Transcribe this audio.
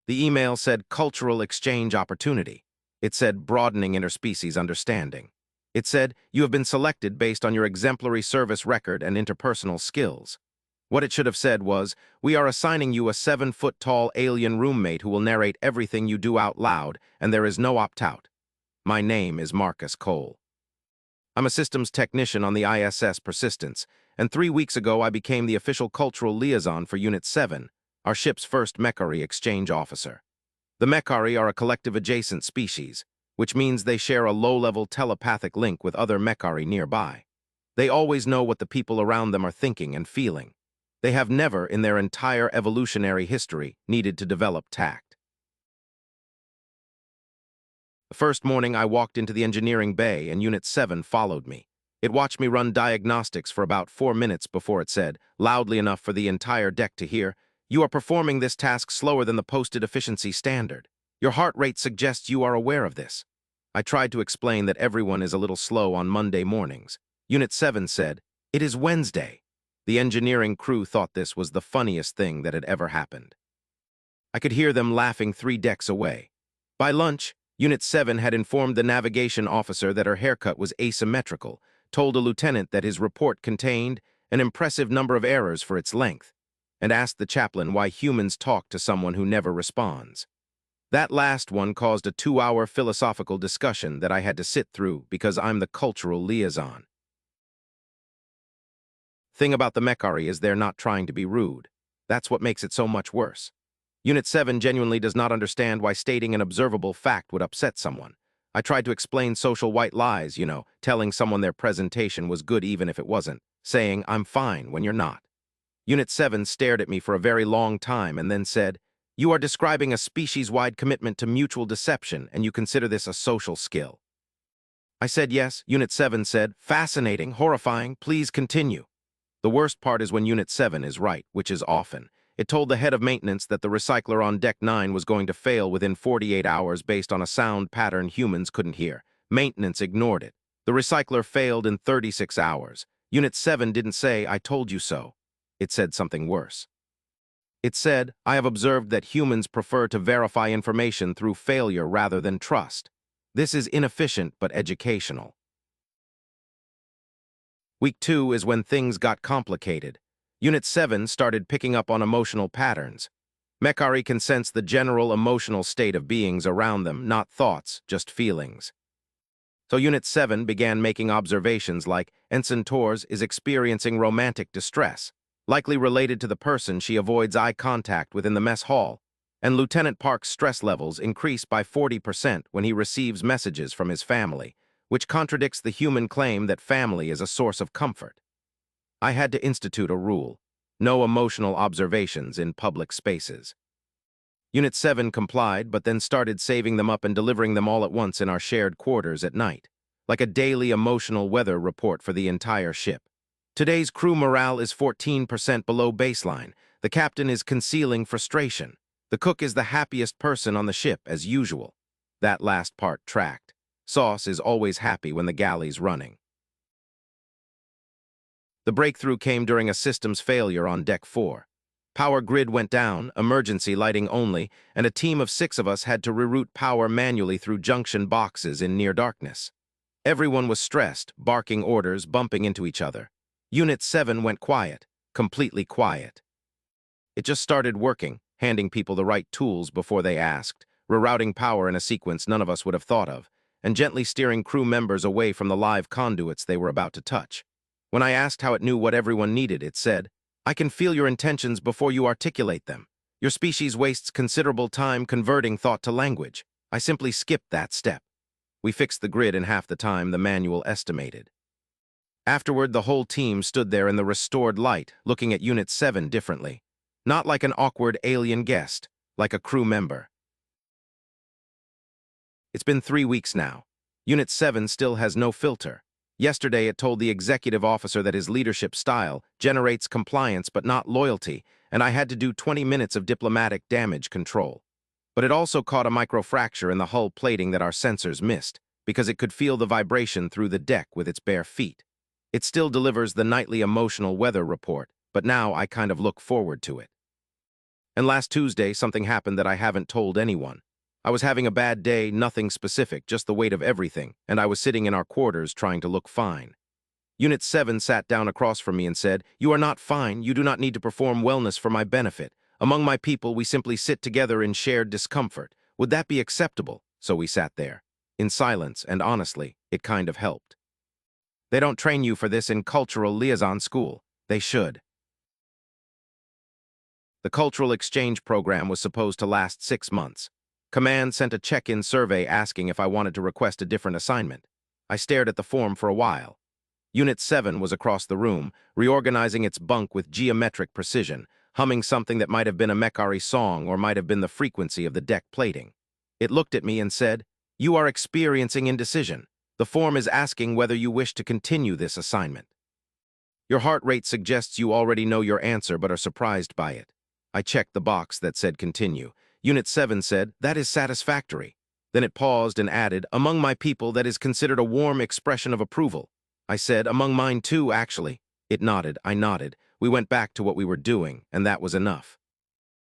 The email said cultural exchange opportunity. It said broadening interspecies understanding. It said, you have been selected based on your exemplary service record and interpersonal skills. What it should have said was, we are assigning you a 7-foot-tall alien roommate who will narrate everything you do out loud, and there is no opt-out. My name is Marcus Cole. I'm a systems technician on the ISS Persistence, and 3 weeks ago I became the official cultural liaison for Unit 7, our ship's first Mechari exchange officer. The Mechari are a collective adjacent species, which means they share a low-level telepathic link with other Mechari nearby. They always know what the people around them are thinking and feeling. They have never, in their entire evolutionary history, needed to develop tact. The first morning I walked into the engineering bay and Unit 7 followed me. It watched me run diagnostics for about 4 minutes before it said, loudly enough for the entire deck to hear, you are performing this task slower than the posted efficiency standard. Your heart rate suggests you are aware of this. I tried to explain that everyone is a little slow on Monday mornings. Unit 7 said, it is Wednesday. The engineering crew thought this was the funniest thing that had ever happened. I could hear them laughing 3 decks away. By lunch, Unit 7 had informed the navigation officer that her haircut was asymmetrical, told a lieutenant that his report contained an impressive number of errors for its length, and asked the chaplain why humans talk to someone who never responds. That last one caused a 2-hour philosophical discussion that I had to sit through because I'm the cultural liaison. Thing about the Mechari is they're not trying to be rude. That's what makes it so much worse. Unit 7 genuinely does not understand why stating an observable fact would upset someone. I tried to explain social white lies, telling someone their presentation was good even if it wasn't, saying I'm fine when you're not. Unit 7 stared at me for a very long time and then said, you are describing a species-wide commitment to mutual deception and you consider this a social skill. I said yes. Unit 7 said, fascinating, horrifying, please continue. The worst part is when Unit 7 is right, which is often. It told the head of maintenance that the recycler on Deck 9 was going to fail within 48 hours based on a sound pattern humans couldn't hear. Maintenance ignored it. The recycler failed in 36 hours. Unit 7 didn't say, I told you so. It said something worse. It said, I have observed that humans prefer to verify information through failure rather than trust. This is inefficient but educational. Week 2 is when things got complicated. Unit 7 started picking up on emotional patterns. Mechari can sense the general emotional state of beings around them, not thoughts, just feelings. So Unit 7 began making observations like Ensign Torres is experiencing romantic distress, likely related to the person she avoids eye contact with in the mess hall, and Lieutenant Park's stress levels increase by 40% when he receives messages from his family, which contradicts the human claim that family is a source of comfort. I had to institute a rule: no emotional observations in public spaces. Unit 7 complied, but then started saving them up and delivering them all at once in our shared quarters at night, like a daily emotional weather report for the entire ship. Today's crew morale is 14% below baseline. The captain is concealing frustration. The cook is the happiest person on the ship, as usual. That last part tracked. Sauce is always happy when the galley's running. The breakthrough came during a systems failure on Deck 4. Power grid went down, emergency lighting only, and a team of 6 of us had to reroute power manually through junction boxes in near darkness. Everyone was stressed, barking orders, bumping into each other. Unit 7 went quiet, completely quiet. It just started working, handing people the right tools before they asked, rerouting power in a sequence none of us would have thought of, and gently steering crew members away from the live conduits they were about to touch. When I asked how it knew what everyone needed, it said, I can feel your intentions before you articulate them. Your species wastes considerable time converting thought to language. I simply skipped that step. We fixed the grid in half the time the manual estimated. Afterward, the whole team stood there in the restored light, looking at Unit 7 differently. Not like an awkward alien guest, like a crew member. It's been 3 weeks now. Unit 7 still has no filter. Yesterday, it told the executive officer that his leadership style generates compliance but not loyalty, and I had to do 20 minutes of diplomatic damage control. But it also caught a microfracture in the hull plating that our sensors missed, because it could feel the vibration through the deck with its bare feet. It still delivers the nightly emotional weather report, but now I kind of look forward to it. And last Tuesday, something happened that I haven't told anyone. I was having a bad day, nothing specific, just the weight of everything, and I was sitting in our quarters trying to look fine. Unit 7 sat down across from me and said, "You are not fine. You do not need to perform wellness for my benefit. Among my people, we simply sit together in shared discomfort. Would that be acceptable?" So we sat there, in silence, and honestly, it kind of helped. They don't train you for this in cultural liaison school. They should. The cultural exchange program was supposed to last 6 months. Command sent a check-in survey asking if I wanted to request a different assignment. I stared at the form for a while. Unit 7 was across the room, reorganizing its bunk with geometric precision, humming something that might have been a Mechari song or might have been the frequency of the deck plating. It looked at me and said, "You are experiencing indecision. The form is asking whether you wish to continue this assignment. Your heart rate suggests you already know your answer but are surprised by it." I checked the box that said continue. Unit 7 said, "That is satisfactory." Then it paused and added, "Among my people, that is considered a warm expression of approval." I said, "Among mine too, actually." It nodded, I nodded. We went back to what we were doing, and that was enough.